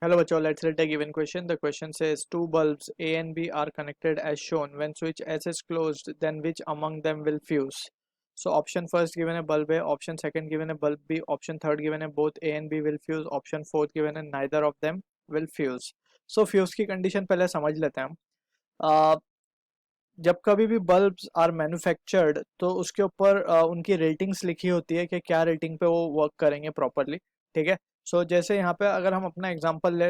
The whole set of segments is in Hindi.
Hello बच्चों, let's read a given question. The question says two bulbs A and B are connected as shown. When switch S is closed, then which among them will fuse? So option first given a bulb A, option second given a bulb B, option third given a both A and B will fuse, option fourth given a neither of them will fuse. So fuse की condition पहले समझ लेते हैं हम. जब कभी भी बल्ब्स आर मैन्युफैक्चर्ड तो उसके ऊपर उनकी रेटिंग्स लिखी होती है कि क्या रेटिंग पे वो वर्क करेंगे प्रॉपरली. ठीक है. सो जैसे यहाँ पे अगर हम अपना एग्जांपल लें,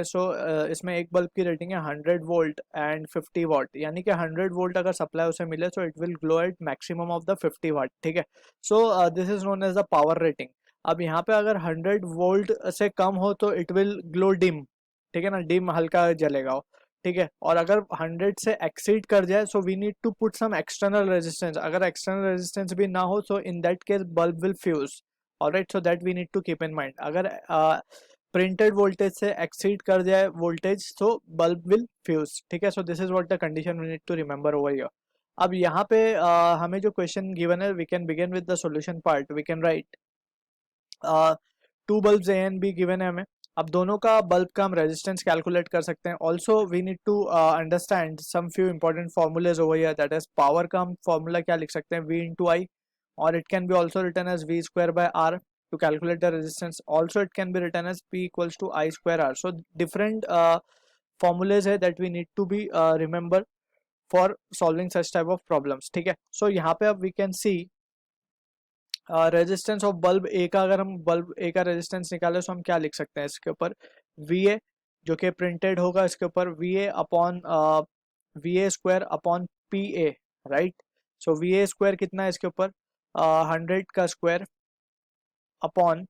इसमें एक बल्ब की रेटिंग है 100 वोल्ट एंड 50 वाट, यानी कि 100 वोल्ट अगर सप्लाई उसे मिले so it will glow at maximum of the 50 watt. ठीक है. So this is known as the power rating. अब यहाँ पे अगर 100 वोल्ट से कम हो तो इट विल ग्लो डिम. ठीक है ना, डिम हल्का जलेगा वो. ठीक है. और अगर 100 से एक्सीड कर जाए so we need to put some external resistance. अगर एक्सटर्नल रेजिस्टेंस भी ना हो so in that case bulb will fuse. Alright, so that we need to keep in mind. अगर प्रिंटेड वोल्टेज से एक्सीड कर जाए वोल्टेज तो बल्ब विल फ्यूज. ठीक है. So this is what the condition we need to remember over here. अब यहाँ पे हमें जो क्वेश्चन गिवन है we can begin with the solution part. We can write two bulbs A and B given है हमें. अब दोनों का बल्ब का हम रेजिस्टेंस कैलकुलेट कर सकते हैं. Also we need to understand some few important formulas over here. That is power का हम फॉर्मूला क्या लिख सकते हैं, V इंटू आई, और it can be also written as V square by R to calculate the resistance. Also it can be written as P equals to I square R. So different formulas है that we need to be remember for solving such type of problems. ठीक है. So यहाँ पे अब we can see resistance of bulb A का. अगर हम बल्ब ए का रेजिस्टेंस निकाले तो हम क्या लिख सकते हैं इसके ऊपर, वी ए जो कि प्रिंटेड होगा इसके ऊपर V A upon V A square upon P A. Right. So V A square कितना है इसके ऊपर 100 का square upon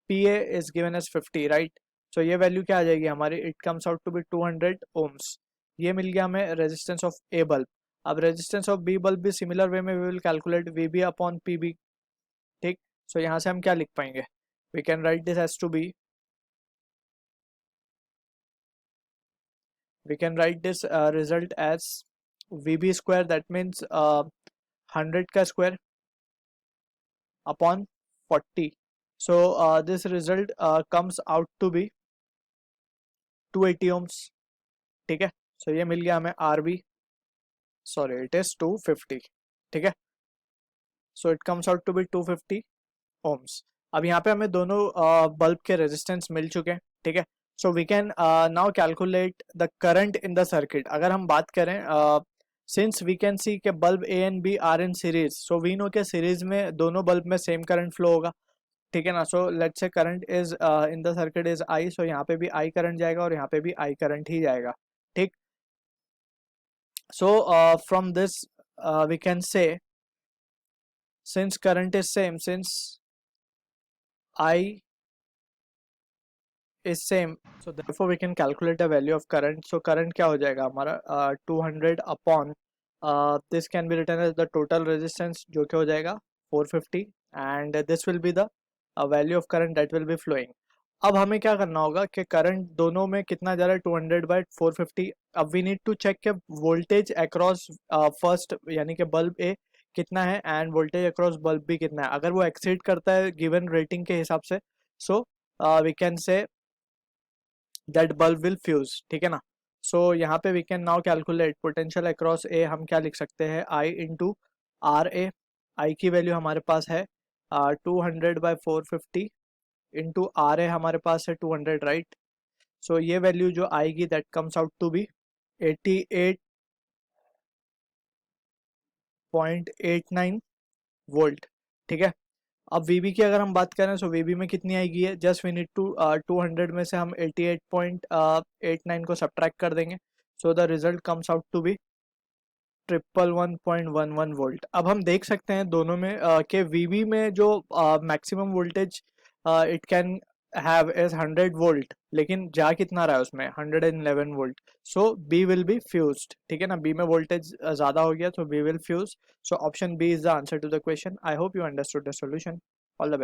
P A is given as 50. Right. So ये वैल्यू क्या आ जाएगी हमारी, it comes out to be 200 ohms. ये मिल गया हमें रेजिस्टेंस ऑफ ए बल्ब. अब रेजिस्टेंस ऑफ बी बल्ब भी सिमिलर वे में we will calculate V B upon P B. ठीक. सो यहाँ से हम क्या लिख पाएंगे, we can write this as two B, we can write this result as vb square, that means 100 का square upon 40. So this result comes out to be 280 ohms. ठीक है. so ये मिल गया हमें rb, sorry it is 250. ठीक है. so it comes out to be 250 ohms. अब यहाँ पे हमें दोनों बल्ब के रेजिस्टेंस मिल चुके हैं. ठीक है. So we can now calculate the current in the circuit. अगर हम बात करें सिंस वी कैन सी के bulb A and B are in series, so we know के सीरीज में दोनों बल्ब में सेम करंट फ्लो होगा. ठीक है ना. So let's say current is in the circuit is I, so यहाँ पे भी आई करंट जाएगा और यहाँ पे भी आई करंट ही जाएगा. ठीक. So from this we can say since current is same, since I is same, so therefore we can calculate the value of current. So current क्या हो जाएगा हमारा 200 upon this can be written as the total resistance जो क्या हो जाएगा 450, and this will be the value of current that will be flowing. अब हमें क्या करना होगा कि करंट दोनों में कितना जा रहा है 200 बाई 450. अब वी नीड टू चेक के वोल्टेज अक्रॉस फर्स्ट यानी कि बल्ब ए कितना है and voltage across bulb B कितना है. अगर वो एक्सीड करता है गिवन रेटिंग के हिसाब से so we can say that bulb will fuse. ठीक है ना. सो यहाँ पे we can now calculate potential across A. हम क्या लिख सकते हैं आई इंटू आर ए. आई की वैल्यू हमारे पास है 200 बाई 450 इंटू आर ए हमारे पास है 200. राइट. सो ये वैल्यू जो आएगी that comes out to be 88.89 volt. ठीक है. अब वीबी की अगर हम बात करें सो वीबी में कितनी आएगी है, जस्ट वी नीड टू 200 में से हम 88.89 को सब्ट्रैक्ट कर देंगे. So the result comes out to be 111.11 volt. अब हम देख सकते हैं दोनों में कि वीबी में जो maximum voltage it can have is 100 volt, लेकिन जा कितना रहा है उसमें 111 volt. So B will be fused. ठीक है ना. बी में वोल्टेज ज़्यादा हो गया तो B will fuse. So option B is the answer to the question. I hope you understood the solution. All the best.